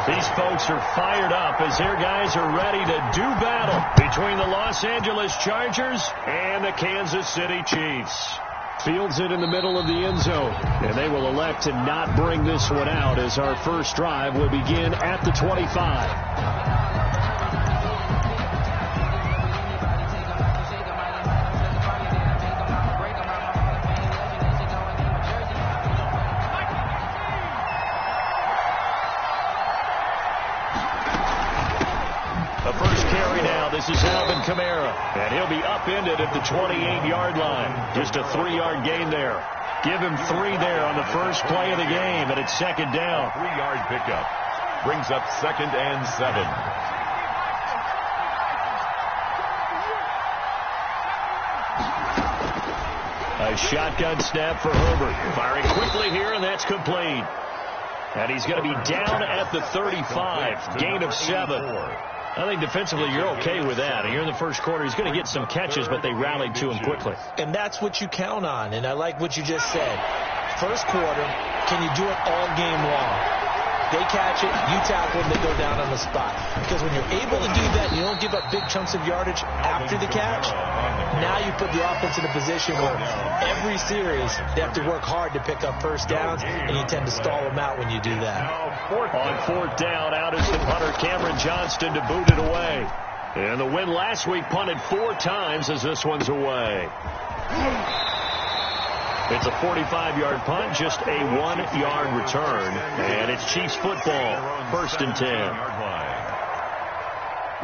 These folks are fired up as their guys are ready to do battle between the Los Angeles Chargers and the Kansas City Chiefs. Fields it in the middle of the end zone, and they will elect to not bring this one out as our first drive will begin at the 25. This is Alvin Kamara, and he'll be upended at the 28-yard line. Just a 3-yard gain there. Give him 3 there on the first play of the game, and it's second down. 3-yard pickup brings up 2nd and 7. A shotgun snap for Herbert. Firing quickly here, and that's complete. And he's going to be down at the 35. Gain of 7. I think defensively you're okay with that. Here in the first quarter, he's going to get some catches, but they rallied to him quickly. And that's what you count on, and I like what you just said. First quarter, can you do it all game long? They catch it, you tackle them, they go down on the spot. Because when you're able to do that, you don't give up big chunks of yardage after the catch. Now you put the offense in a position where every series they have to work hard to pick up first downs, and you tend to stall them out when you do that. On 4th down, out is the punter Cameron Johnston to boot it away. And the win last week punted 4 times as this one's away. It's a 45-yard punt, just a 1-yard return. And it's Chiefs football, 1st and 10.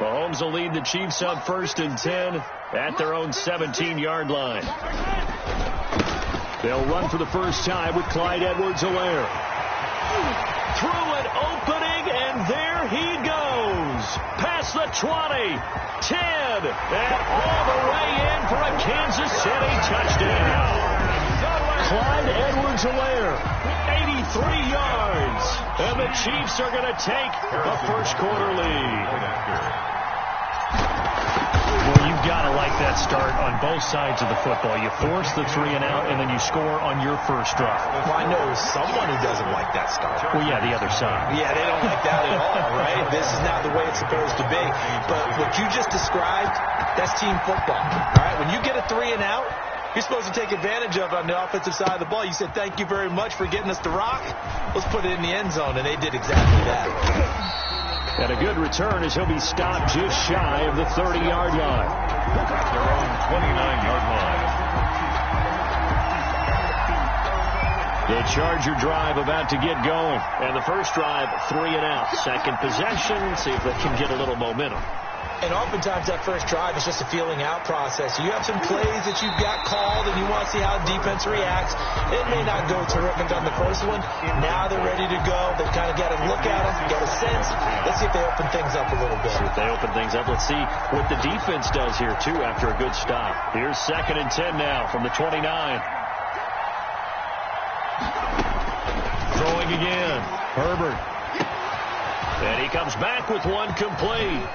Mahomes will lead the Chiefs up 1st and 10 at their own 17-yard line. They'll run for the first time with Clyde Edwards-Helaire. Through an opening, and there he goes. Past the 20, 10, and all the way in for a Kansas City touchdown. Clyde Edwards-Helaire, 83 yards, and the Chiefs are going to take a first quarter lead. Well, you've got to like that start on both sides of the football. You force the 3 and out, and then you score on your first drive. Well, I know someone who doesn't like that start. Well, yeah, the other side. Yeah, they don't like that at all, right? This is not the way it's supposed to be. But what you just described, that's team football. All right, when you get a 3 and out, you're supposed to take advantage of it on the offensive side of the ball. You said, thank you very much for getting us the rock. Let's put it in the end zone, and they did exactly that. And a good return as he'll be stopped just shy of the 30-yard line. At their own 29-yard line. The Charger drive about to get going. And the first drive, 3 and out. Second possession, see if they can get a little momentum. And oftentimes that first drive is just a feeling out process. You have some plays that you've got called and you want to see how defense reacts. It may not go terrific on the first one. Now they're ready to go. They've kind of got to look at them, get a sense. Let's see if they open things up a little bit. See if they open things up. Let's see what the defense does here, too, after a good stop. Here's 2nd and 10 now from the 29. Throwing again. Herbert. And he comes back with one complete.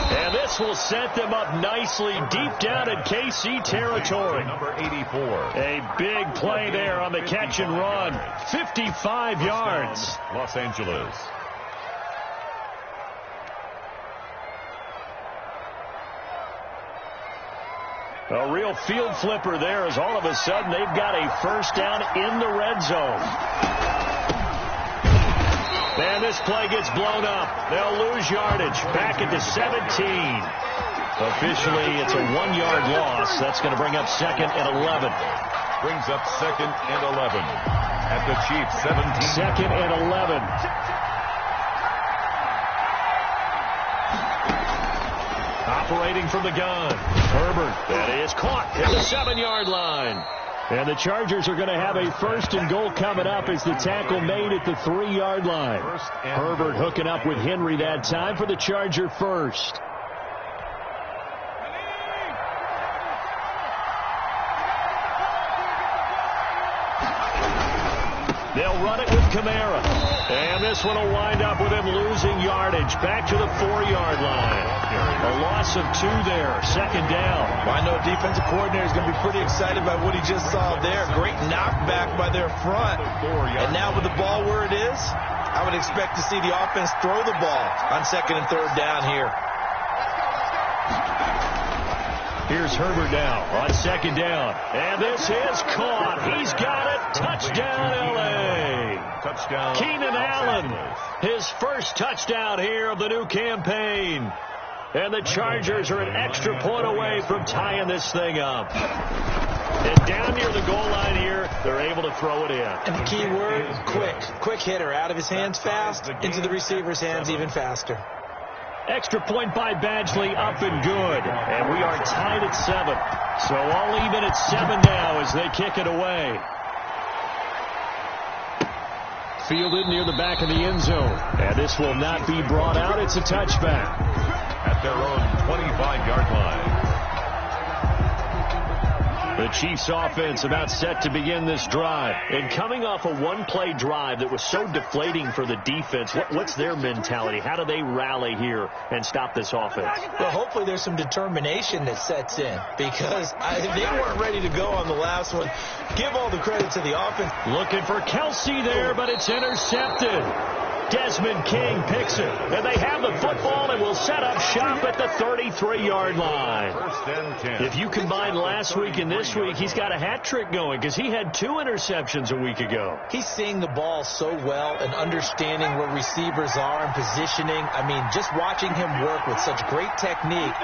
And this will set them up nicely deep down in KC territory. Number 84. A big play there on the catch and run. 55 yards. Los Angeles. A real field flipper there as all of a sudden they've got a first down in the red zone. And this play gets blown up. They'll lose yardage. Back at the 17. Officially, it's a 1-yard loss. That's going to bring up 2nd and 11. Brings up 2nd and 11. At the Chiefs, 17. 2nd and 11. Operating from the gun. Herbert. That is caught at the 7-yard line. And the Chargers are going to have a 1st and goal coming up as the tackle made at the 3-yard line. Herbert hooking up with Henry that time for the Charger first. They'll run it with Kamara. And this one will wind up with him losing yardage. Back to the 4-yard line. A loss of 2 there. 2nd down. Well, I know defensive coordinator is going to be pretty excited by what he just saw there. Great knockback by their front. And now with the ball where it is, I would expect to see the offense throw the ball on 2nd and 3rd down here. Here's Herbert now on 2nd down. And this is caught. He's got it. Touchdown, L.A. Touchdown. Keenan Allen, his first touchdown here of the new campaign. And the Chargers are an extra point away from tying this thing up. And down near the goal line here, they're able to throw it in. And the key word, quick. Quick hitter. Out of his hands fast, into the receiver's hands even faster. Extra point by Badgley, up and good. And we are tied at 7. So all even at 7 now as they kick it away. Fielded near the back of the end zone. And this will not be brought out. It's a touchback. At their own 25-yard line. The Chiefs offense about set to begin this drive. And coming off a one-play drive that was so deflating for the defense, what's their mentality? How do they rally here and stop this offense? Well, hopefully there's some determination that sets in because they weren't ready to go on the last one. Give all the credit to the offense. Looking for Kelsey there, but it's intercepted. Desmond King picks it, and they have the football and will set up shop at the 33-yard line. 1st and 10. If you combine last week and this week, he's got a hat trick going because he had 2 interceptions a week ago. He's seeing the ball so well and understanding where receivers are and positioning. I mean, just watching him work with such great technique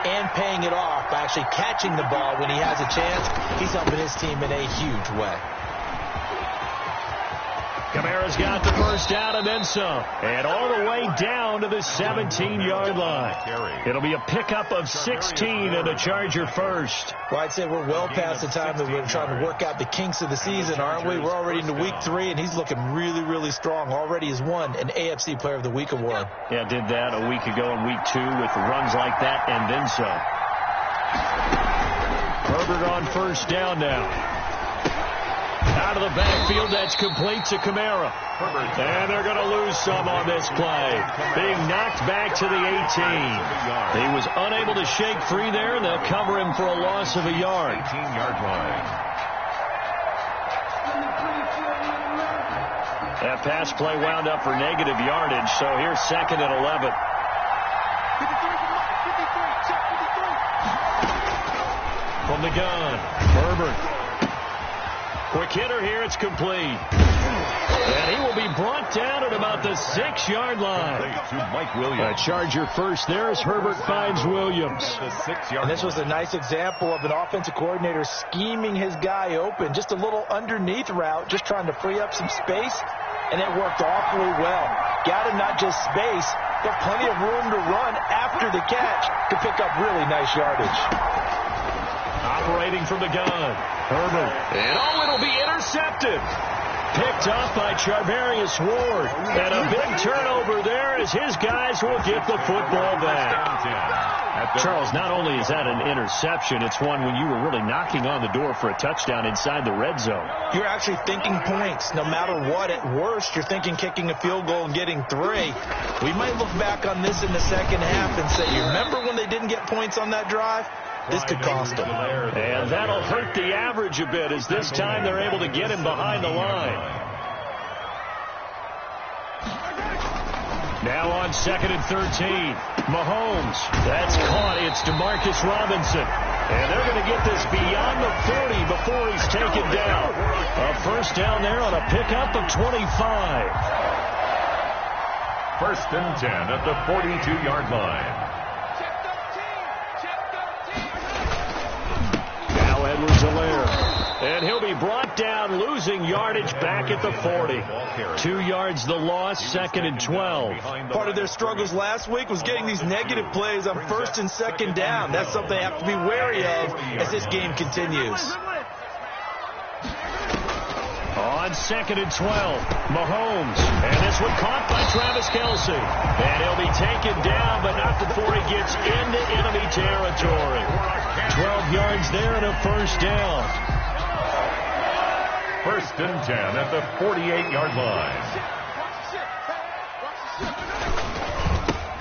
and paying it off by actually catching the ball when he has a chance, he's helping his team in a huge way. Kamara's got the first down and then some. And all the way down to the 17-yard line. It'll be a pickup of 16 and a Charger first. Well, I'd say we're well past the time that we're trying to work out the kinks of the season, aren't we? We're already into week 3, and he's looking really, really strong. Already has won an AFC Player of the Week award. Yeah, did that a week ago in week 2 with runs like that and then some. Herbert on first down now. Out of the backfield, that's complete to Kamara. And they're going to lose some on this play. Being knocked back to the 18. He was unable to shake free there, and they'll cover him for a loss of a yard. 18-yard line. That pass play wound up for negative yardage, so here's 2nd and 11. From the gun, Herbert. Quick hitter here, it's complete. And he will be brought down at about the 6-yard line. To Mike Williams. A Charger first there as Herbert finds Williams. The 6-yard And this was a nice example of an offensive coordinator scheming his guy open. Just a little underneath route, just trying to free up some space, and it worked awfully well. Got him not just space, but plenty of room to run after the catch to pick up really nice yardage. Operating from the gun, Herbert. And it'll be intercepted. Picked off by Charvarius Ward. And a big turnover there as his guys will get the football back. Charles, not only is that an interception, it's one when you were really knocking on the door for a touchdown inside the red zone. You're actually thinking points. No matter what, at worst, you're thinking kicking a field goal and getting 3. We might look back on this in the second half and say, you remember when they didn't get points on that drive? This could cost them. And that'll hurt the average a bit as this time they're able to get him behind the line. Now on 2nd and 13. Mahomes. That's caught. It's DeMarcus Robinson. And they're going to get this beyond the 40 before he's taken down. A first down there on a pickup of 25. 1st and 10 at the 42-yard line. Edwards-Helaire. And he'll be brought down, losing yardage back at the 40. 2 yards the loss, 2nd and 12. Part of their struggles last week was getting these negative plays on 1st and 2nd down. That's something they have to be wary of as this game continues. On 2nd and 12, Mahomes. And this one caught by Travis Kelce. And he'll be taken down, but not before he gets into enemy territory. 12 yards there and a first down. 1st and 10 at the 48-yard line.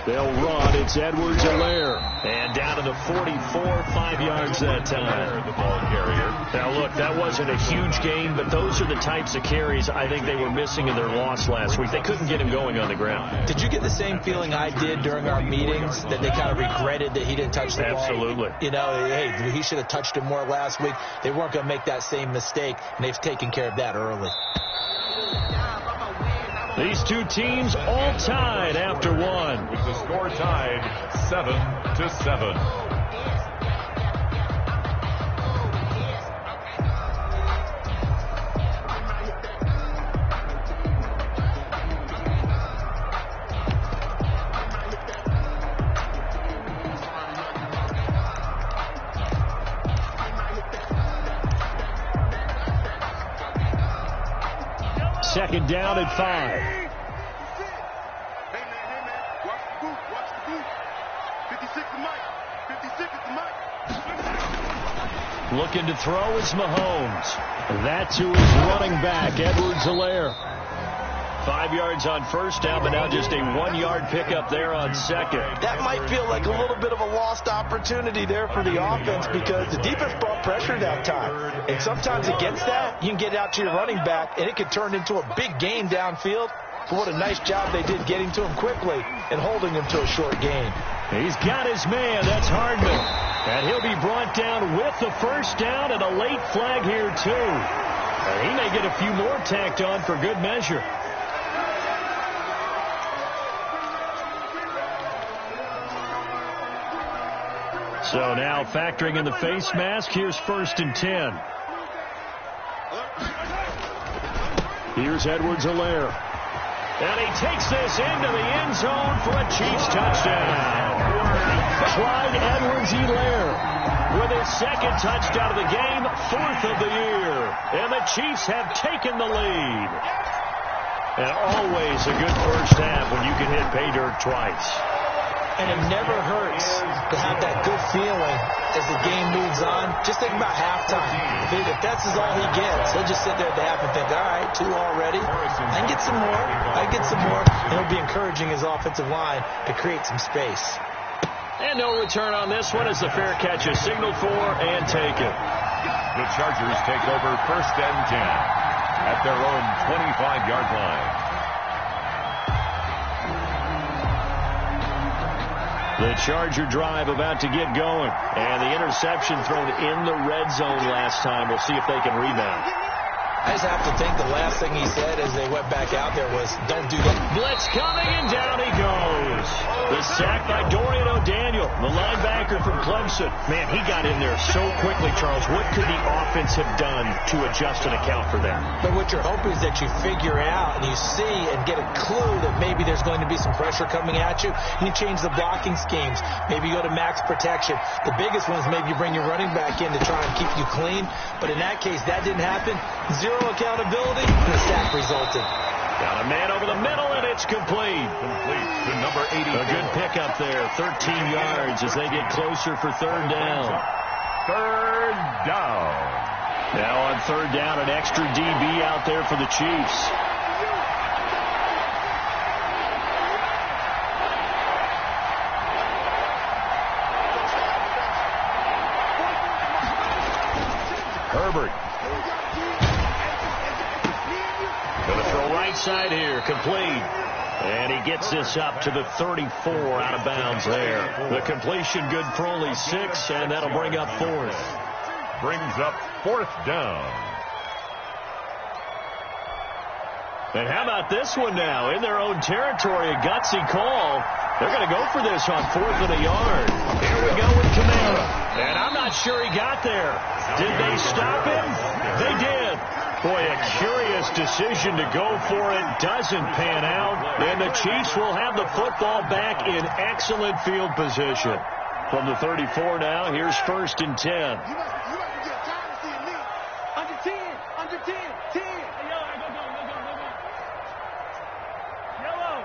They'll run. It's Edwards-Helaire. And down to the 44, 5 yards that time. The ball carrier. Now, look, that wasn't a huge gain, but those are the types of carries I think they were missing in their loss last week. They couldn't get him going on the ground. Did you get the same feeling I did during our meetings, that they kind of regretted that he didn't touch the ball? Absolutely. You know, hey, he should have touched it more last week. They weren't going to make that same mistake, and they've taken care of that early. These two teams all tied after one. With the score tied 7-7. Second down at 5. Hey, man, watch the booth. 56 to Mike. 56 to Mike. Looking to throw is Mahomes. That's who is running back, Edwards-Helaire. 5 yards on first down, but now just a 1-yard pickup there on second. That might feel like a little bit of a lost opportunity there for the offense, because the defense brought pressure that time. And sometimes against that, you can get out to your running back, and it could turn into a big game downfield. But what a nice job they did getting to him quickly and holding him to a short gain. He's got his man. That's Hardman. And he'll be brought down with the first down and a late flag here, too. And he may get a few more tacked on for good measure. So now factoring in the face mask, here's 1st and 10. Here's Edwards-Helaire. And he takes this into the end zone for a Chiefs touchdown. Clyde Edwards-Helaire with his second touchdown of the game, 4th of the year. And the Chiefs have taken the lead. And always a good first half when you can hit pay dirt twice. And it never hurts to have that good feeling as the game moves on. Just think about halftime. If that's all he gets, he'll just sit there at the half and think, all right, 2 already. I can get some more. And it'll be encouraging his offensive line to create some space. And no return on this one as the fair catch is signaled for and taken. The Chargers take over 1st and 10 at their own 25-yard line. The Charger drive about to get going. And the interception thrown in the red zone last time. We'll see if they can rebound. I just have to think the last thing he said as they went back out there was, don't do that. Blitz coming, and down he goes. The sack by Dorian O'Daniel, the linebacker from Clemson. Man, he got in there so quickly, Charles. What could the offense have done to adjust and account for that? But what you're hoping is that you figure out and you see and get a clue that maybe there's going to be some pressure coming at you. You change the blocking schemes. Maybe you go to max protection. The biggest one is maybe you bring your running back in to try and keep you clean. But in that case, that didn't happen. Zero accountability, and the sack resulted. Got a man over the middle, and it's complete. Complete to number 80. A good pickup there, 13 yards as they get closer for 3rd down. 3rd down. Now on 3rd down, an extra DB out there for the Chiefs. Herbert. Gonna throw right side here, complete. And he gets this up to the 34 out of bounds there. The completion good for only 6, and that'll bring up 4th. Brings up 4th down. And how about this one now? In their own territory, a gutsy call. They're going to go for this on 4th and a yard. Here we go with Kamara. And I'm not sure he got there. Did they stop him? They did. Boy, a curious decision to go for it. Doesn't pan out. And the Chiefs will have the football back in excellent field position. From the 34 now, here's 1st and 10. You must be getting tired of seeing me. Under 10. 10. Hey, yo, go. Yellow.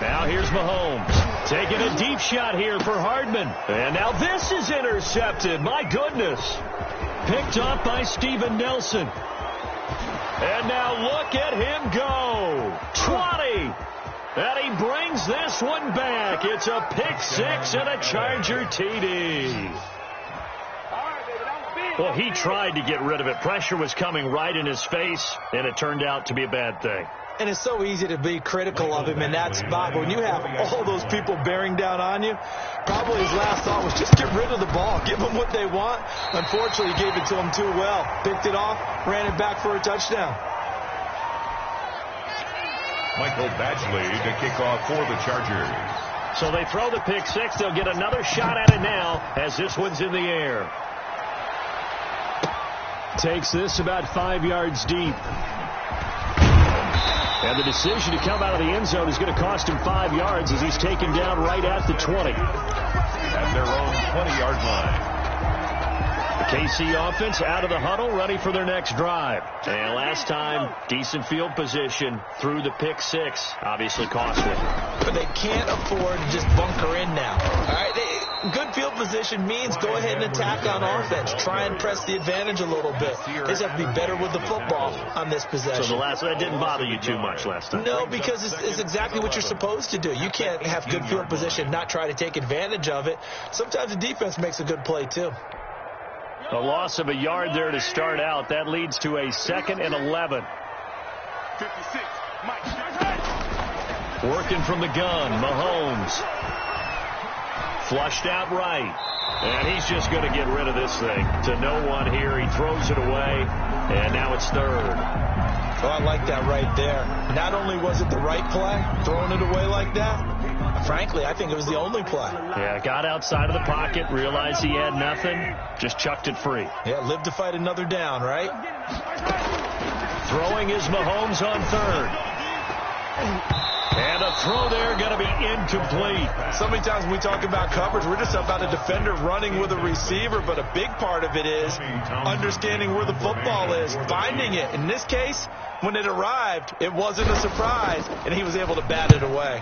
Now here's Mahomes. Taking a deep shot here for Hardman. And now this is intercepted. My goodness. Picked up by Steven Nelson. And now look at him go. 20, And he brings this one back. It's a pick six and a Charger TD. Well, he tried to get rid of it. Pressure was coming right in his face, and it turned out to be a bad thing. And it's so easy to be critical of him in that spot. When you have all those people bearing down on you, probably his last thought was just get rid of the ball. Give them what they want. Unfortunately, he gave it to them too well. Picked it off, ran it back for a touchdown. Michael Badgley to kick off for the Chargers. So they throw the pick six. They'll get another shot at it now as this one's in the air. Takes this about 5 yards deep. And the decision to come out of the end zone is going to cost him 5 yards as he's taken down right at the 20. At their own 20-yard line. The KC offense out of the huddle, ready for their next drive. And last time, decent field position through the pick six. Obviously costly. But they can't afford to just bunker in now. All right, good field position means go ahead and attack on offense. Try and press the advantage a little bit. They just have to be better with the football on this possession. So that didn't bother you too much last time? No, because it's exactly what you're supposed to do. You can't have good field position and not try to take advantage of it. Sometimes the defense makes a good play, too. A loss of a yard there to start out. That leads to a 2nd and 11. 56, Mike. Working from the gun, Mahomes. Flushed out right. And he's just going to get rid of this thing. To no one here. He throws it away. And now it's third. Oh, I like that right there. Not only was it the right play, throwing it away like that, frankly, I think it was the only play. Yeah, got outside of the pocket, realized he had nothing, just chucked it free. Yeah, lived to fight another down, right? Throwing is Mahomes on third. And a throw there going to be incomplete. So many times when we talk about coverage, we're just about a defender running with a receiver, but a big part of it is understanding where the football is, finding it. In this case, when it arrived, it wasn't a surprise, and he was able to bat it away.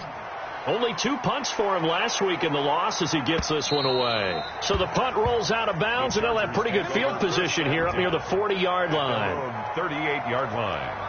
Only 2 punts for him last week in the loss as he gets this one away. So the punt rolls out of bounds, and they'll have pretty good field position here up near the 40-yard line. 38-yard line.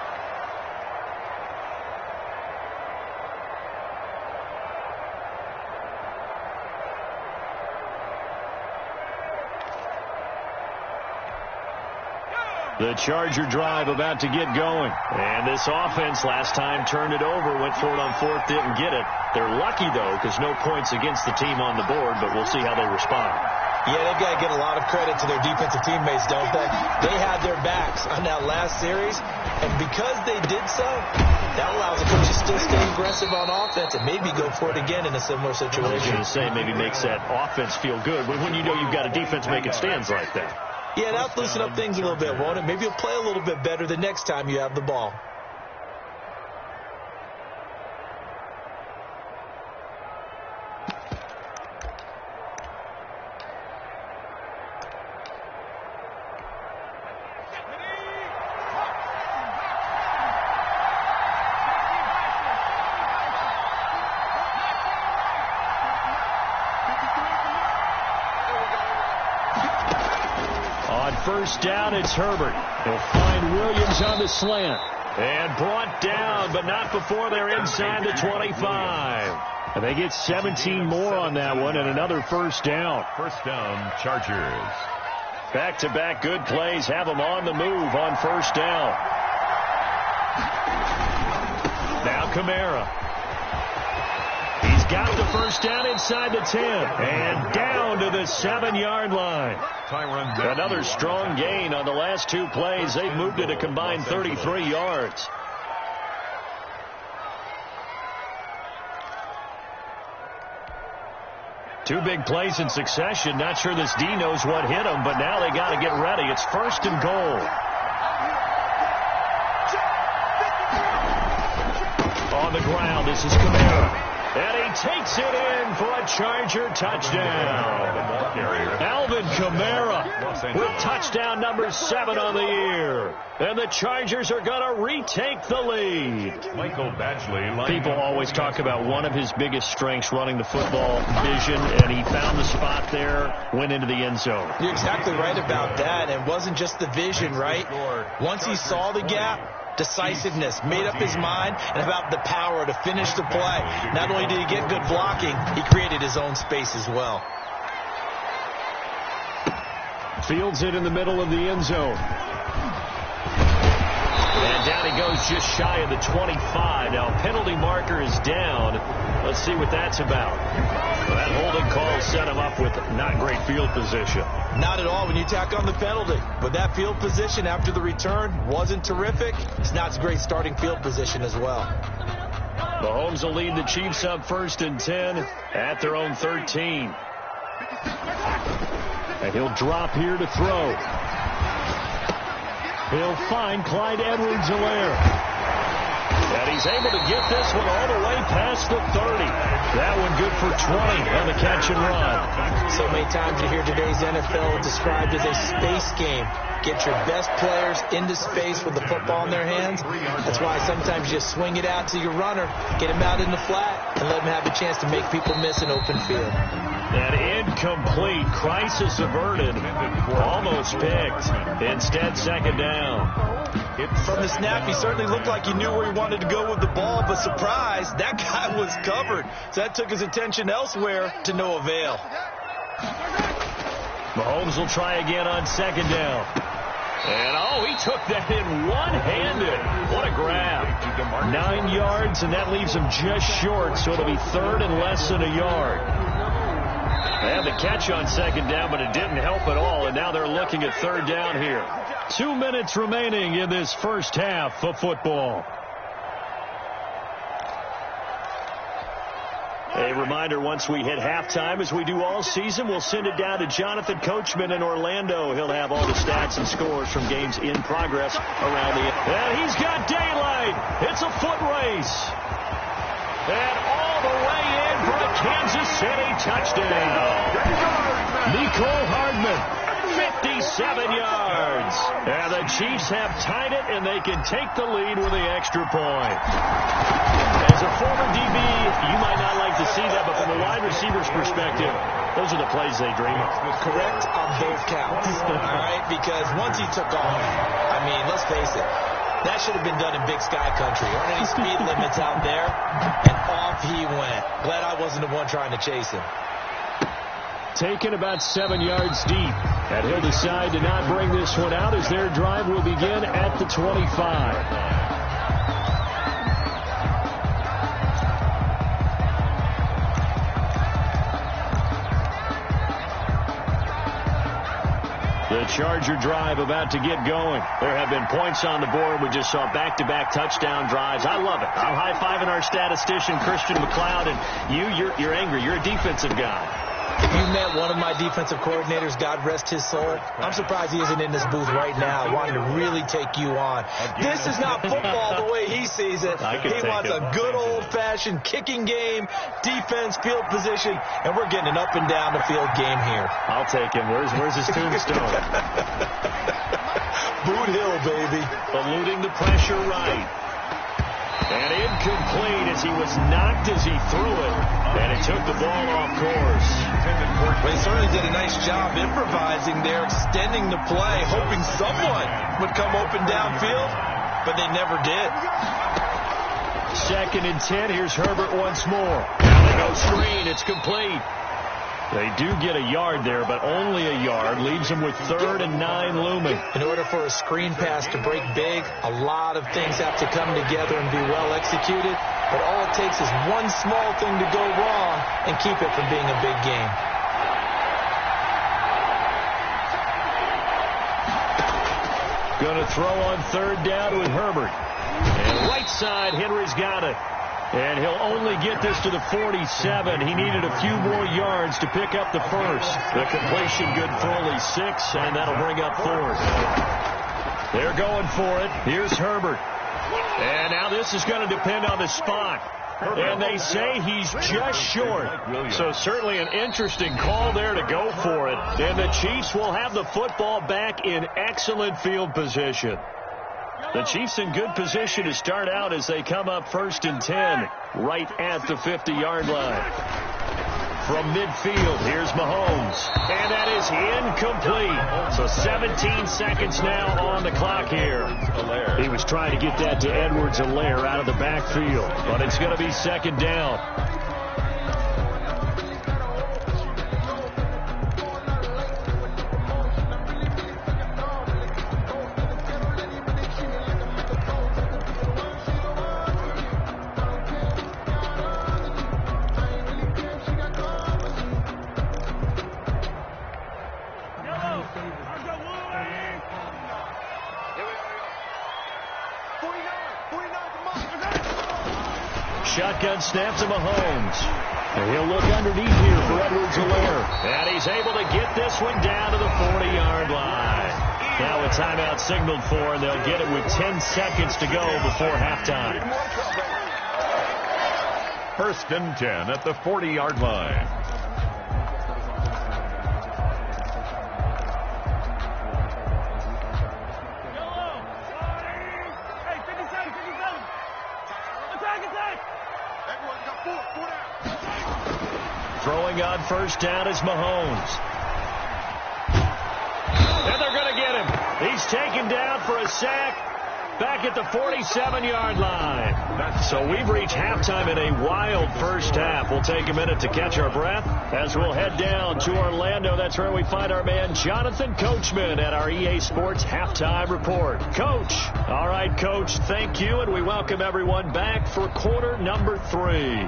The Charger drive about to get going. And this offense last time turned it over, went for it on fourth, didn't get it. They're lucky, though, because no points against the team on the board, but we'll see how they respond. Yeah, they've got to get a lot of credit to their defensive teammates, don't they? They had their backs on that last series, and because they did so, that allows the coach to still stay aggressive on offense and maybe go for it again in a similar situation. I was going to say maybe makes that offense feel good when you know you've got a defense making stands like that. Yeah, that'll loosen up things a little bit, won't it? Maybe you'll play a little bit better the next time you have the ball. First down, it's Herbert. He'll find Williams on the slant. And brought down, but not before they're inside the 25. And they get 17 more on that one and another first down. First down, Chargers. Back-to-back good plays have them on the move on first down. Now Kamara. He's got the first down inside the 10. And down to the 7-yard line. Another strong gain on the last 2 plays. They've moved it a combined 33 yards. Two big plays in succession. Not sure this D knows what hit him, but now they got to get ready. It's first and goal. On the ground, this is Kamara. And he takes it in for a Charger touchdown. Alvin Kamara with touchdown number 7 on the year. And the Chargers are going to retake the lead. Michael Badgley. People always talk about one of his biggest strengths, running the football, vision, and he found the spot there, went into the end zone. You're exactly right about that. It wasn't just the vision, right? Once he saw the gap, decisiveness, made up his mind, and about the power to finish the play. Not only did he get good blocking, he created his own space as well. Fields it in the middle of the end zone. And down he goes just shy of the 25. Now, penalty marker is down. Let's see what that's about. Well, that holding call set him up with not great field position. Not at all when you tack on the penalty. But that field position after the return wasn't terrific. It's not a great starting field position as well. Mahomes will lead the Chiefs up 1st and 10 at their own 13. And he'll drop here to throw. He'll find Clyde Edwards-Helaire. And he's able to get this one all the way past the 30. That one good for 20 on the catch and run. So many times you hear today's NFL described as a space game. Get your best players into space with the football in their hands. That's why sometimes you just swing it out to your runner, get him out in the flat, and let him have a chance to make people miss an open field. That incomplete, crisis averted, almost picked. Instead, 2nd down. From the snap, he certainly looked like he knew where he wanted to go with the ball, but surprise, that guy was covered. So that took his attention elsewhere to no avail. Mahomes will try again on 2nd down. And, he took that in one-handed. What a grab. 9 yards, and that leaves him just short, so it'll be 3rd and less than a yard. They had the catch on 2nd down, but it didn't help at all, and now they're looking at 3rd down here. 2 minutes remaining in this first half of football. A reminder, once we hit halftime, as we do all season, we'll send it down to Jonathan Coachman in Orlando. He'll have all the stats and scores from games in progress around the... And he's got daylight. It's a foot race. And all the way in for a Kansas City touchdown. Nicole Hardman, 57 yards. And the Chiefs have tied it, and they can take the lead with the extra point. As a former DB, you might not like to see that, but from a wide receiver's perspective, those are the plays they dream of. Correct on both counts, all right? Because once he took off, I mean, let's face it, that should have been done in Big Sky Country. Aren't any speed limits out there? And off he went. Glad I wasn't the one trying to chase him. Taken about 7 yards deep. And he'll decide to not bring this one out as their drive will begin at the 25. The Charger drive about to get going. There have been points on the board. We just saw back-to-back touchdown drives. I love it. I'm high-fiving our statistician, Christian McLeod, and you're angry. You're a defensive guy. If you met one of my defensive coordinators, God rest his soul, I'm surprised he isn't in this booth right now wanting to really take you on. This is not football the way he sees it. He wants a good old-fashioned kicking game, defense, field position, and we're getting an up-and-down the field game here. I'll take him. Where's his tombstone? Boot Hill, baby. Eluding the pressure right. And incomplete as he was knocked as he threw it. And it took the ball off course. Well, he certainly did a nice job improvising there, extending the play, hoping someone would come open downfield, but they never did. 2nd and 10. Here's Herbert once more. Now they go screen. It's complete. They do get a yard there, but only a yard. Leaves them with 3rd and 9 looming. In order for a screen pass to break big, a lot of things have to come together and be well executed. But all it takes is one small thing to go wrong and keep it from being a big game. Going to throw on 3rd down with Herbert. And right side, Henry's got it. And he'll only get this to the 47. He needed a few more yards to pick up the first. The completion good for only 6, and that'll bring up 4th. They're going for it. Here's Herbert. And now this is going to depend on the spot. And they say he's just short. So certainly an interesting call there to go for it. And the Chiefs will have the football back in excellent field position. The Chiefs in good position to start out as they come up 1st and 10 right at the 50-yard line. from midfield. Here's Mahomes. And that is incomplete. So 17 seconds now on the clock here. He was trying to get that to Edwards-Helaire out of the backfield. But it's going to be second down. Shotgun snap to Mahomes. And he'll look underneath here for Edwards-Helaire. And he's able to get this one down to the 40-yard line. Now a timeout signaled for, and they'll get it with 10 seconds to go before halftime. First and 10 at the 40-yard line. Throwing on first down is Mahomes. And they're going to get him. He's taken down for a sack back at the 47-yard line. So we've reached halftime in a wild first half. We'll take a minute to catch our breath as we'll head down to Orlando. That's where we find our man Jonathan Coachman at our EA Sports Halftime Report. Coach. All right, Coach, thank you, and we welcome everyone back for quarter number 3.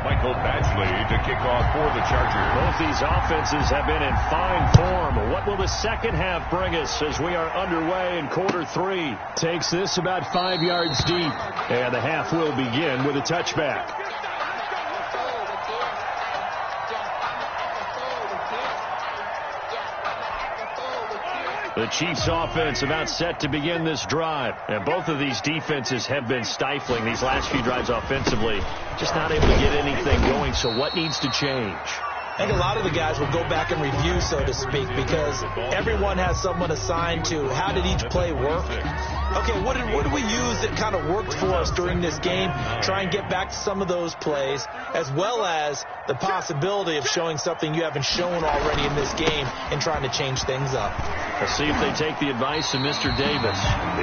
Michael Badgley to kick off for the Chargers. Both these offenses have been in fine form. What will the second half bring us as we are underway in quarter 3? Takes this about 5 yards deep. And the half will begin with a touchback. The Chiefs offense about set to begin this drive. And both of these defenses have been stifling these last few drives offensively. Just not able to get anything going. So what needs to change? I think a lot of the guys will go back and review, so to speak, because everyone has someone assigned to how did each play work. Okay, what did we use that kind of worked for us during this game? Try and get back to some of those plays, as well as the possibility of showing something you haven't shown already in this game and trying to change things up. Let's see if they take the advice of Mr. Davis.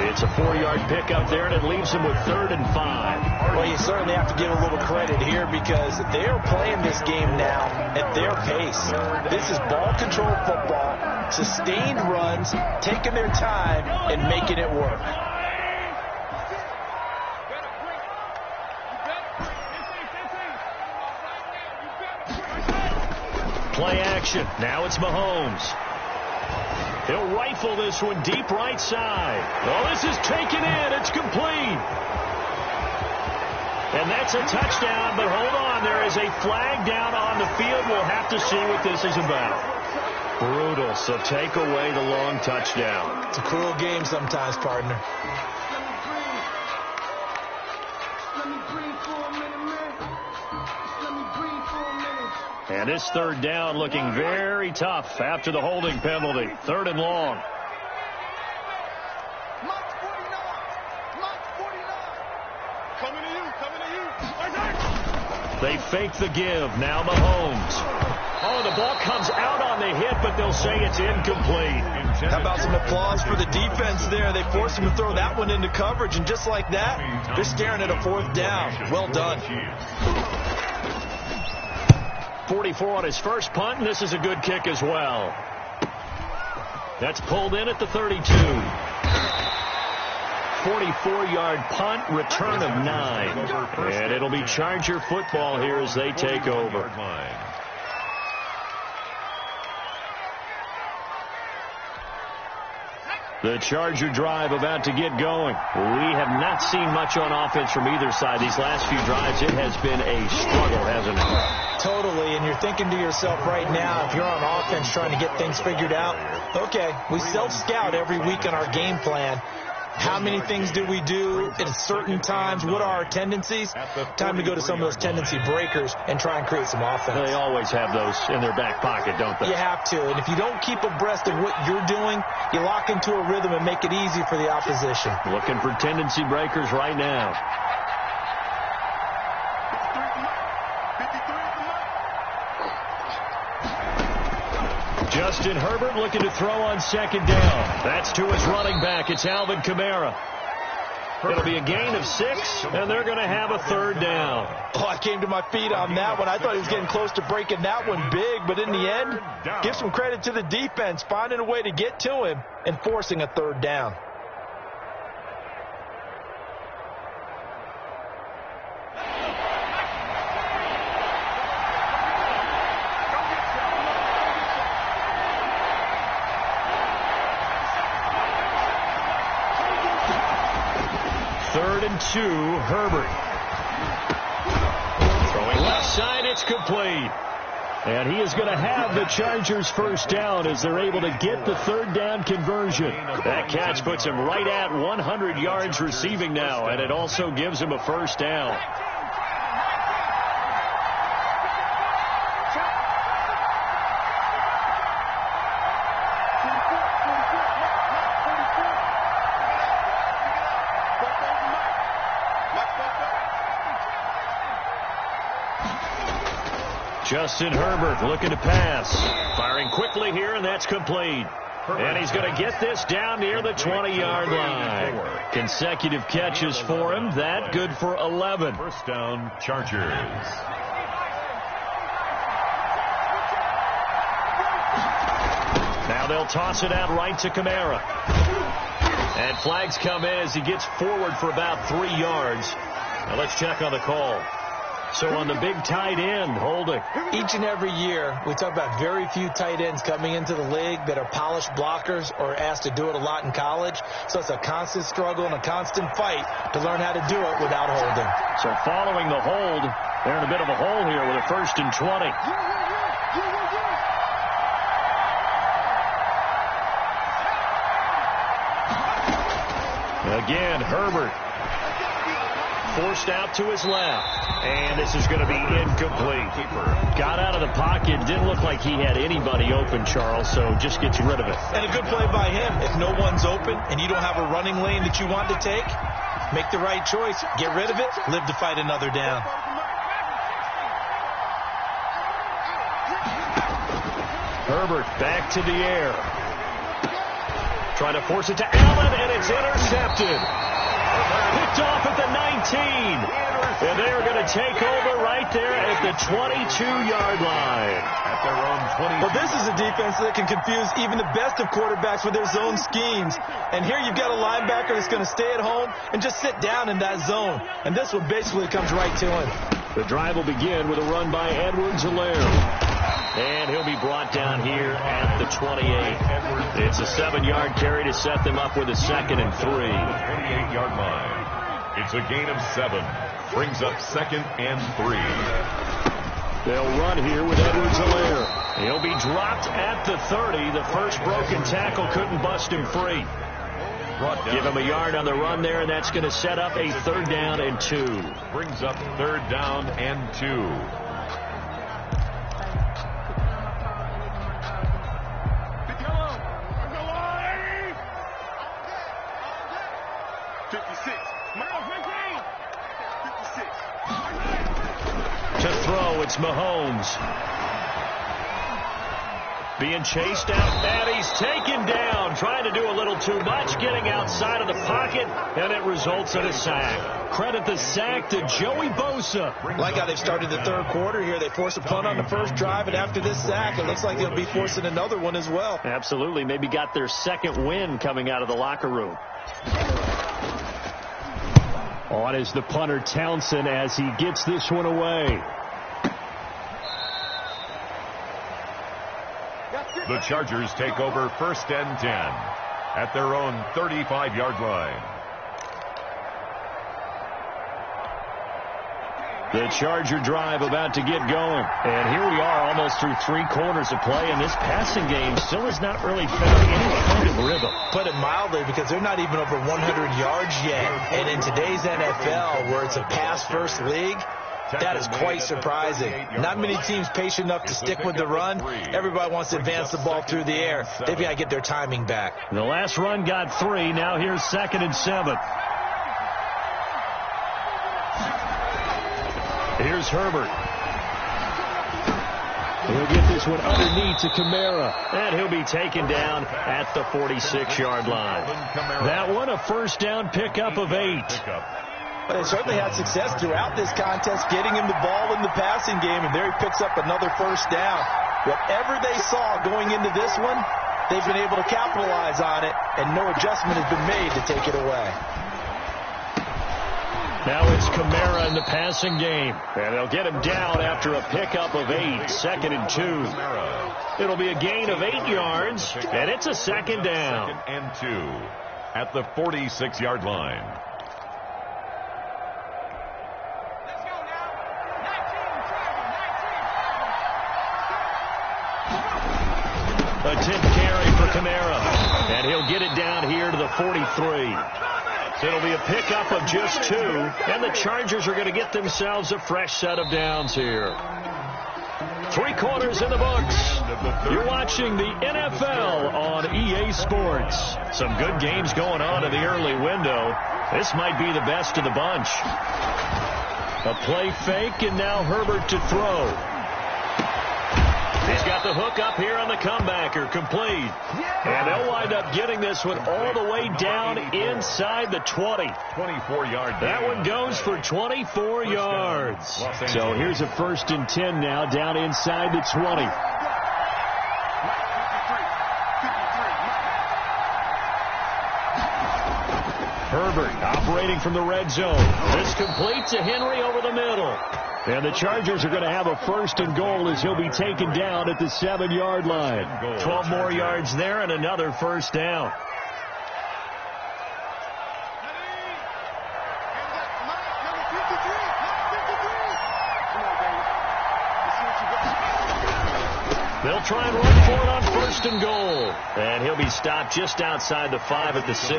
It's a 4-yard pickup there, and it leaves them with 3rd and 5. Well, you certainly have to give a little credit here because they're playing this game now at their pace. This is ball control football, sustained runs, taking their time, and making it work. Play action. Now it's Mahomes. He'll rifle this one deep right side. Oh, this is taken in. It's complete. And that's a touchdown, but hold on. There is a flag down on the field. We'll have to see what this is about. Brutal, so take away the long touchdown. It's a cruel game sometimes, partner. And this 3rd down looking very tough after the holding penalty. 3rd and long. They fake the give. Now Mahomes. Oh, the ball comes out on the hit, but they'll say it's incomplete. How about some applause for the defense there? They forced him to throw that one into coverage, and just like that, they're staring at a 4th down. Well done. 44 on his first punt, and this is a good kick as well. That's pulled in at the 32. 44-yard punt, return of 9. And it'll be Charger football here as they take over. The Charger drive about to get going. We have not seen much on offense from either side. These last few drives, it has been a struggle, hasn't it? Totally, and you're thinking to yourself right now, if you're on offense trying to get things figured out, okay, we self-scout every week on our game plan. How many things do we do at certain times? What are our tendencies? Time to go to some of those tendency breakers and try and create some offense. They always have those in their back pocket, don't they? You have to. And if you don't keep abreast of what you're doing, you lock into a rhythm and make it easy for the opposition. Looking for tendency breakers right now. Justin Herbert looking to throw on second down. That's to his running back. It's Alvin Kamara. It'll be a gain of 6, and they're going to have a third down. Oh, I came to my feet on that one. I thought he was getting close to breaking that one big, but in the end, give some credit to the defense, finding a way to get to him and forcing a third down. Third and 2, Herbert. Throwing left side, it's complete. And he is going to have the Chargers first down as they're able to get the third down conversion. That catch puts him right at 100 yards receiving now, and it also gives him a first down. Justin Herbert looking to pass. Firing quickly here, and that's complete. And he's going to get this down near the 20-yard line. Consecutive catches for him. That good for 11. First down, Chargers. Now they'll toss it out right to Kamara. And flags come in as he gets forward for about 3 yards. Now let's check on the call. So on the big tight end, holding. Each and every year, we talk about very few tight ends coming into the league that are polished blockers or asked to do it a lot in college. So it's a constant struggle and a constant fight to learn how to do it without holding. So following the hold, they're in a bit of a hole here with a 1st and 20. Again, Herbert forced out to his left. And this is going to be incomplete. Got out of the pocket. Didn't look like he had anybody open, Charles, so just gets rid of it. And a good play by him. If no one's open and you don't have a running lane that you want to take, make the right choice. Get rid of it. Live to fight another down. Herbert back to the air. Trying to force it to Allen, and it's intercepted. Picked off at the 19. And they are going to take over right there at the 22-yard line. At their own 20. Well, this is a defense that can confuse even the best of quarterbacks with their zone schemes. And here you've got a linebacker that's going to stay at home and just sit down in that zone. And this one basically comes right to him. The drive will begin with a run by Edwards-Helaire. And he'll be brought down here at the 28. It's a 7-yard carry to set them up with a 2nd and 3. 28-yard line. It's a gain of 7. Brings up 2nd and 3. They'll run here with Edwards-Helaire. He'll be dropped at the 30. The first broken tackle couldn't bust him free. Give him a yard on the run there, and that's going to set up a 3rd down and 2. Brings up 3rd down and 2. It's Mahomes. Being chased out, and he's taken down. Trying to do a little too much, getting outside of the pocket, and it results in a sack. Credit the sack to Joey Bosa. Like how they've started the 3rd quarter here. They force a punt on the first drive, and after this sack, it looks like they'll be forcing another one as well. Absolutely. Maybe got their 2nd win coming out of the locker room. On is the punter Townsend as he gets this one away. The Chargers take over 1st and 10 at their own 35-yard line. The Charger drive about to get going. And here we are almost through 3 quarters of play, and this passing game still has not really found any kind of rhythm. Put it mildly, because they're not even over 100 yards yet. And in today's NFL, where it's a pass-first league, that is quite surprising. Not many teams patient enough to stick with the run. Everybody wants to advance the ball through the air. They've got to get their timing back. The last run got 3. Now here's 2nd and 7. Here's Herbert. He'll get this one underneath to Kamara. And he'll be taken down at the 46-yard line. That one a first down pickup of 8. But they certainly had success throughout this contest getting him the ball in the passing game, and there he picks up another first down. Whatever they saw going into this one, they've been able to capitalize on it, and no adjustment has been made to take it away. Now it's Kamara in the passing game, and they'll get him down after a pickup of 8, 2nd and 2. It'll be a gain of 8 yards, and it's a second down. 2nd and 2 at the 46-yard line. A 10th carry for Kamara, and he'll get it down here to the 43. It'll be a pickup of just 2, and the Chargers are going to get themselves a fresh set of downs here. 3 quarters in the books. You're watching the NFL on EA Sports. Some good games going on in the early window. This might be the best of the bunch. A play fake, and now Herbert to throw. He's got the hook up here on the comebacker, complete. And they'll wind up getting this one all the way down inside the 20. 24-yard. That one goes for 24 yards. So here's a 1st and 10 now down inside the 20. Herbert operating from the red zone. This complete to Henry over the middle. And the Chargers are going to have a 1st and goal as he'll be taken down at the 7-yard line. 12 more yards there and another first down. They'll try and run for it on 1st and goal. And he'll be stopped just outside the 5 at the 6.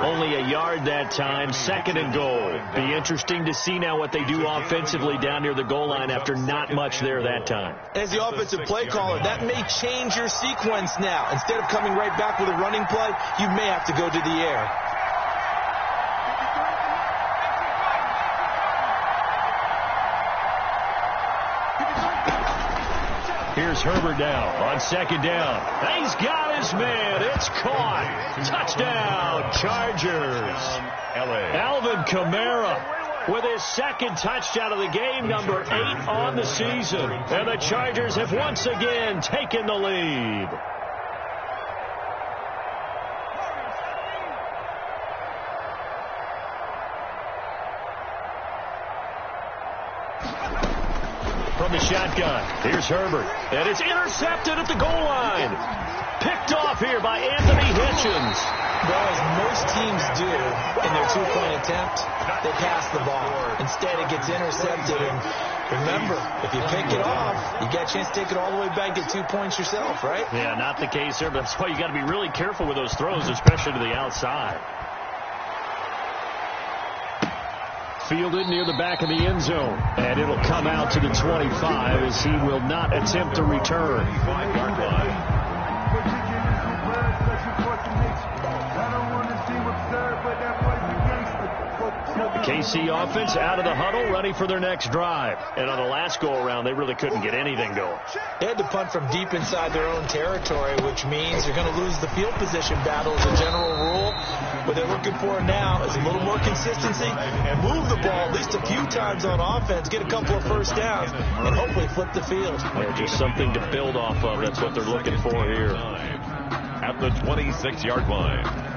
Only a yard that time, 2nd and goal. Be interesting to see now what they do offensively down near the goal line after not much there that time. As the offensive play caller, that may change your sequence now. Instead of coming right back with a running play, you may have to go to the air. Here's Herbert now on 2nd down. He's got his man. It's caught. Touchdown, Chargers. Alvin Kamara with his 2nd touchdown of the game, number 8 on the season. And the Chargers have once again taken the lead. From the shotgun, here's Herbert, and it's intercepted at the goal line. Picked off here by Anthony Hitchens. Well, as most teams do in their 2-point attempt, they pass the ball. Instead, it gets intercepted, and remember, if you pick it off, you get a chance to take it all the way back, get 2 points yourself, right? Yeah, not the case there, but that's why you got to be really careful with those throws, especially to the outside. Fielded near the back of the end zone. And it'll come out to the 25 as he will not attempt to return. 5-yard line. The KC offense out of the huddle, ready for their next drive. And on the last go-around, they really couldn't get anything going. They had to punt from deep inside their own territory, which means they're going to lose the field position battle as a general rule. What they're looking for now is a little more consistency and move the ball at least a few times on offense, get a couple of first downs, and hopefully flip the field. Yeah, just something to build off of. That's what they're looking for here. At the 26-yard line.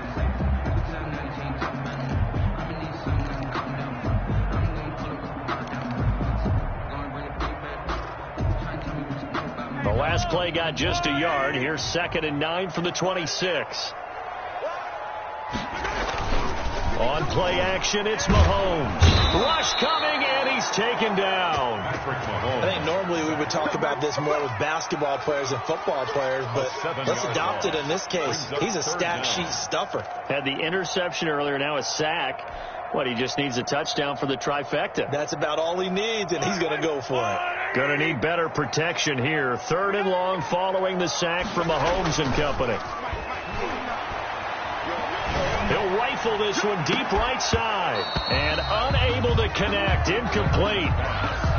The last play got just a yard. Here's 2nd and 9 from the 26. On play action, it's Mahomes. Rush coming, and he's taken down. I think normally we would talk about this more with basketball players and football players, but let's adopt it in this case. He's a stat sheet stuffer. Had the interception earlier, now a sack. What, he just needs a touchdown for the trifecta. That's about all he needs, and he's going to go for it. Going to need better protection here. 3rd and long following the sack from Mahomes and company. He'll rifle rifle this one deep right side. And unable to connect. Incomplete.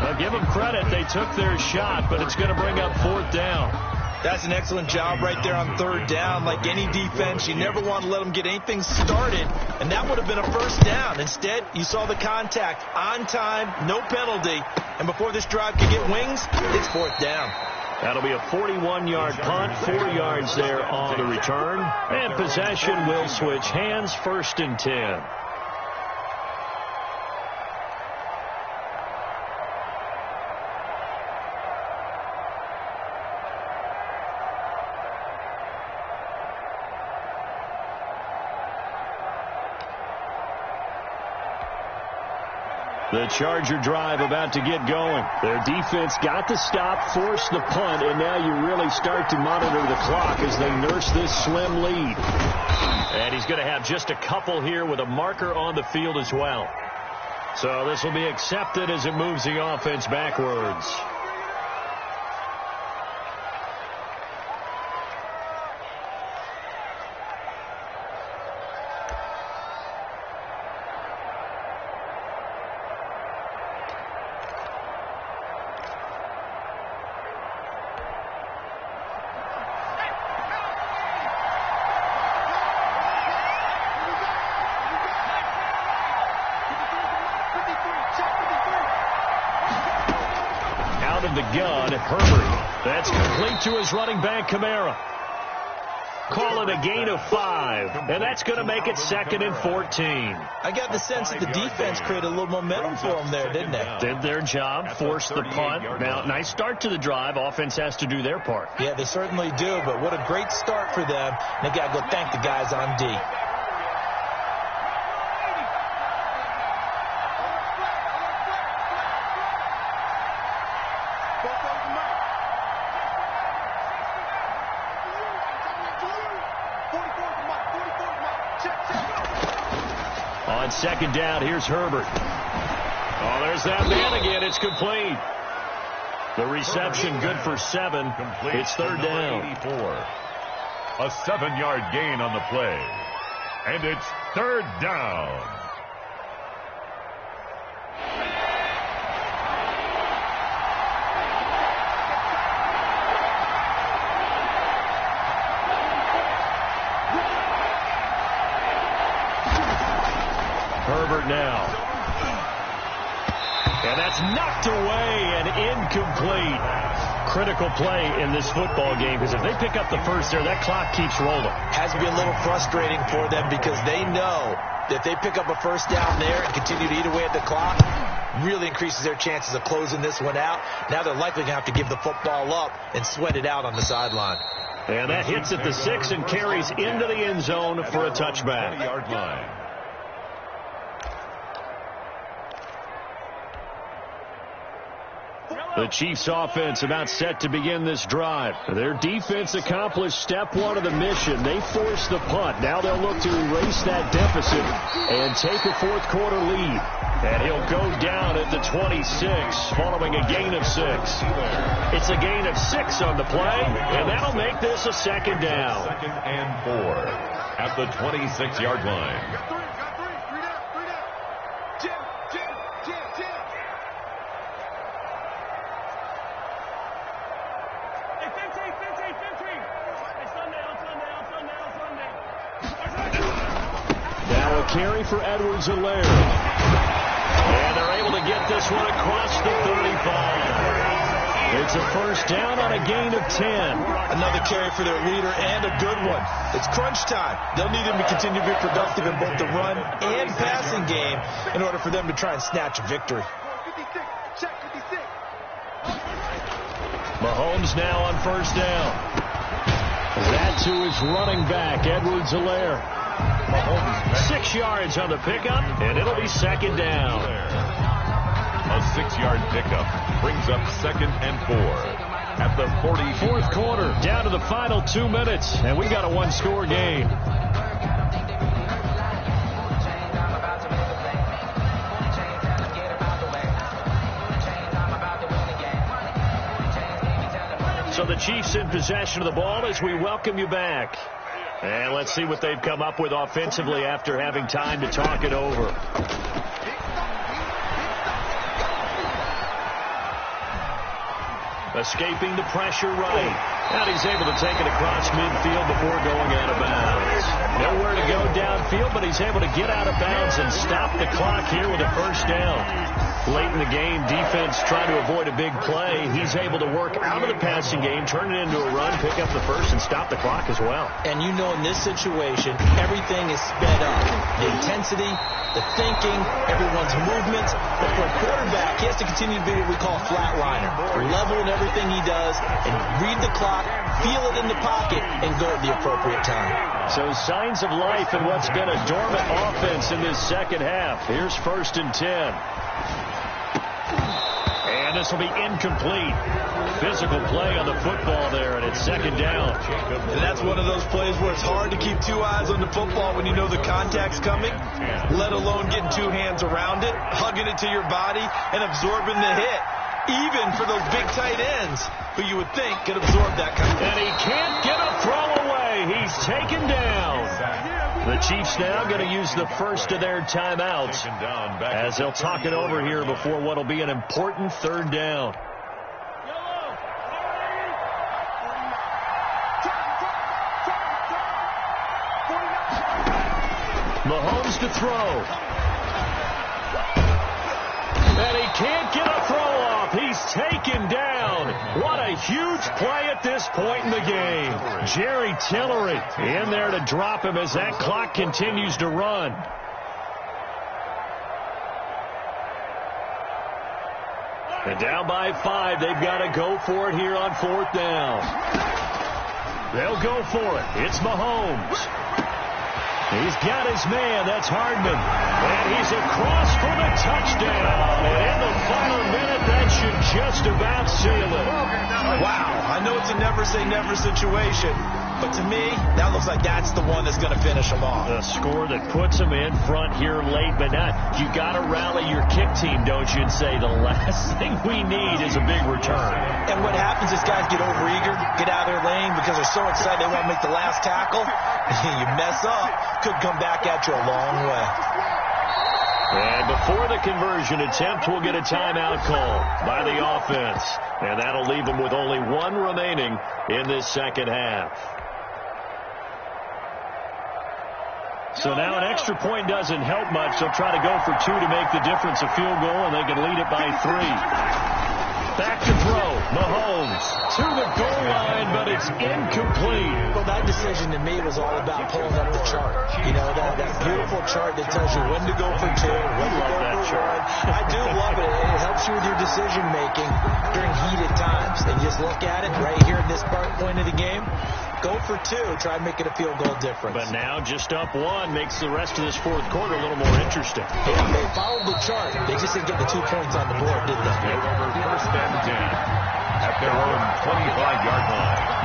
Well, give them credit. They took their shot, but it's going to bring up 4th down. That's an excellent job right there on 3rd down. Like any defense, you never want to let them get anything started, and that would have been a 1st down. Instead, you saw the contact on time, no penalty, and before this drive could get wings, it's 4th down. That'll be a 41-yard punt, 4 yards there on the return, and possession will switch hands, 1st and 10. The Charger drive about to get going. Their defense got the stop, forced the punt, and now you really start to monitor the clock as they nurse this slim lead. And he's going to have just a couple here with a marker on the field as well. So this will be accepted as it moves the offense backwards. Of the gun, Herbert. That's complete to his running back, Kamara. Call it a gain of 5, and that's going to make it 2nd and 14. I got the sense that the defense created a little momentum for them there, didn't they? Did their job, forced the punt. Now, nice start to the drive. Offense has to do their part. Yeah, they certainly do, but what a great start for them. They got to go thank the guys on D. On 2nd down, here's Herbert. Oh, there's that man again. It's complete. The reception good for 7. It's 3rd down. 84. A 7-yard gain on the play. And it's 3rd down. Herbert now. And that's knocked away and incomplete. Critical play in this football game, because if they pick up the first there, that clock keeps rolling. Has to be a little frustrating for them because they know that if they pick up a 1st down there and continue to eat away at the clock, really increases their chances of closing this one out. Now they're likely going to have to give the football up and sweat it out on the sideline. And that hits at the 6 and carries into the end zone for a touchback. 20-yard line. The Chiefs offense about set to begin this drive. Their defense accomplished step 1 of the mission. They forced the punt. Now they'll look to erase that deficit and take a 4th quarter lead. And he'll go down at the 26 following a gain of 6. It's a gain of 6 on the play, and that'll make this a 2nd down. 2nd and 4 at the 26-yard line. Carry for Edwards-Helaire. And they're able to get this one across the 35. It's a 1st down on a gain of 10. Another carry for their leader and a good one. It's crunch time. They'll need him to continue to be productive in both the run and passing game in order for them to try and snatch a victory. Mahomes now on 1st down. That to his running back, Edwards-Helaire. 6 yards on the pickup, and it'll be 2nd down. A 6-yard pickup brings up 2nd and 4 at the 44th quarter, down to the final 2 minutes, and we got a 1-score game. So the Chiefs in possession of the ball as we welcome you back. And let's see what they've come up with offensively after having time to talk it over. Escaping the pressure right. And he's able to take it across midfield before going out of bounds. Nowhere to go downfield, but he's able to get out of bounds and stop the clock here with a first down. Late in the game, defense trying to avoid a big play. He's able to work out of the passing game, turn it into a run, pick up the first, and stop the clock as well. And you know in this situation, everything is sped up. The intensity, the thinking, everyone's movements. But for a quarterback, he has to continue to be what we call a flatliner. Level in everything he does and read the clock, feel it in the pocket, and go at the appropriate time. So signs of life in what's been a dormant offense in this second half. Here's 1st and 10. And this will be incomplete. Physical play on the football there, and it's 2nd down. And that's one of those plays where it's hard to keep 2 eyes on the football when you know the contact's coming, let alone getting 2 hands around it, hugging it to your body, and absorbing the hit. Even for those big tight ends who you would think could absorb that kind of thing. And he can't get a throw away. He's taken down. The Chiefs now going to use the first of their timeouts as they'll talk it over here before what will be an important 3rd down. Mahomes to throw. And he can't get a throw off. He's taken down. What a huge play at this point in the game. Jerry Tillery in there to drop him as that clock continues to run. And down by 5. They've got to go for it here on 4th down. They'll go for it. It's Mahomes. He's got his man. That's Hardman. And he's across for the touchdown. And in the final minute, that should just about seal it. Wow. I know it's a never-say-never situation, but to me, that looks like that's the one that's going to finish them off. The score that puts them in front here late, but not. You got to rally your kick team, don't you, and say the last thing we need is a big return. And what happens is guys get overeager, get out of their lane because they're so excited they want to make the last tackle. You mess up, could come back at you a long way. And before the conversion attempt, we'll get a timeout call by the offense. And that'll leave them with only 1 remaining in this second half. So now an extra point doesn't help much. They'll try to go for 2 to make the difference a field goal, and they can lead it by 3. Back to throw. Mahomes to the goal line, but it's incomplete. Well, that decision to me was all about pulling up the chart. You know, that beautiful chart that tells you when to go for 2, when to go for 1. I do love it. It helps you with your decision-making during heated times. And just look at it right here at this point of the game. Go for 2. Try and make it a field goal difference. But now just up 1 makes the rest of this 4th quarter a little more interesting. Yeah, they followed the chart. They just didn't get the 2 points on the board, did they? They were 1st and 10 at their own 25-yard line.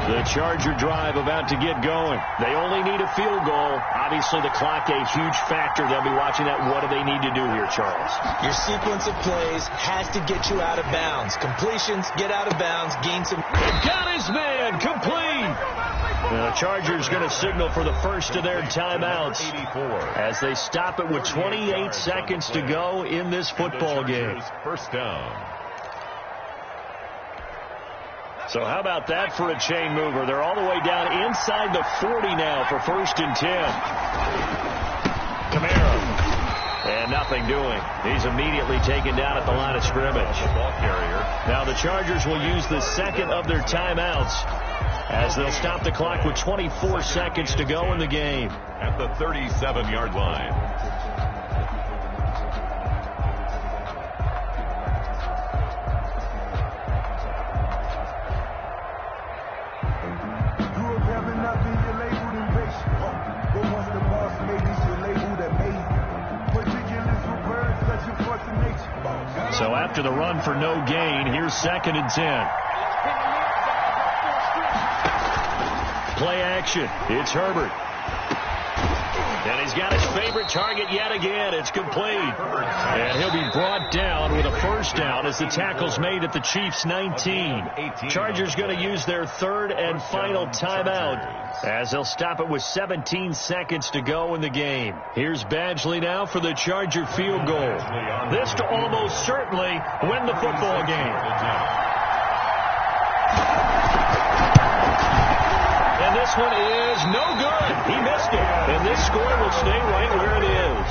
The Charger drive about to get going. They only need a field goal. Obviously, the clock a huge factor. They'll be watching that. What do they need to do here, Charles? Your sequence of plays has to get you out of bounds. Completions, get out of bounds, gain some. Got his man, complete. The Chargers going to signal for the first of their timeouts as they stop it with 28 seconds to go in this football game. 1st down. So how about that for a chain mover? They're all the way down inside the 40 now for 1st and 10. Kamara. And nothing doing. He's immediately taken down at the line of scrimmage. Ball carrier. Now the Chargers will use the second of their timeouts as they'll stop the clock with 24 seconds to go in the game. At the 37-yard line. So after the run for no gain, here's 2nd and 10. Play action. It's Herbert. And he's got his favorite target yet again. It's complete. And he'll be brought down with a first down as the tackle's made at the Chiefs' 19. Chargers going to use their third and final timeout as they'll stop it with 17 seconds to go in the game. Here's Badgley now for the Charger field goal. This to almost certainly win the football game. And this one is no good. He missed it. And this score will stay right where it is.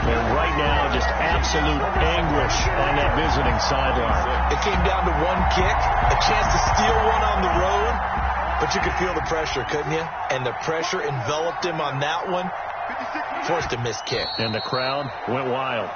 And right now, just absolute anguish on that visiting sideline. It came down to one kick, a chance to steal one on the road. But you could feel the pressure, couldn't you? And the pressure enveloped him on that one. Forced a missed kick. And the crowd went wild.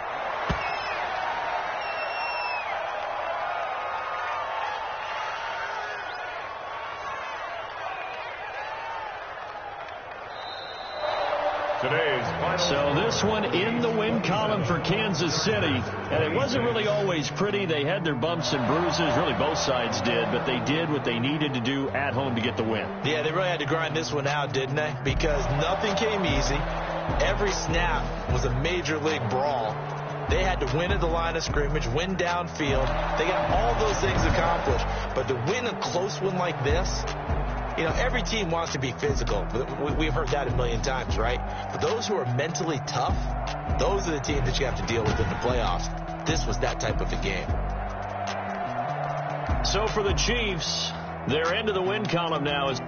So this one in the win column for Kansas City. And it wasn't really always pretty. They had their bumps and bruises. Really, both sides did. But they did what they needed to do at home to get the win. Yeah, they really had to grind this one out, didn't they? Because nothing came easy. Every snap was a major league brawl. They had to win at the line of scrimmage, win downfield. They got all those things accomplished. But to win a close one like this, you know, every team wants to be physical. We've heard that a million times, right? But those who are mentally tough, those are the teams that you have to deal with in the playoffs. This was that type of a game. So for the Chiefs, their end of the win column now is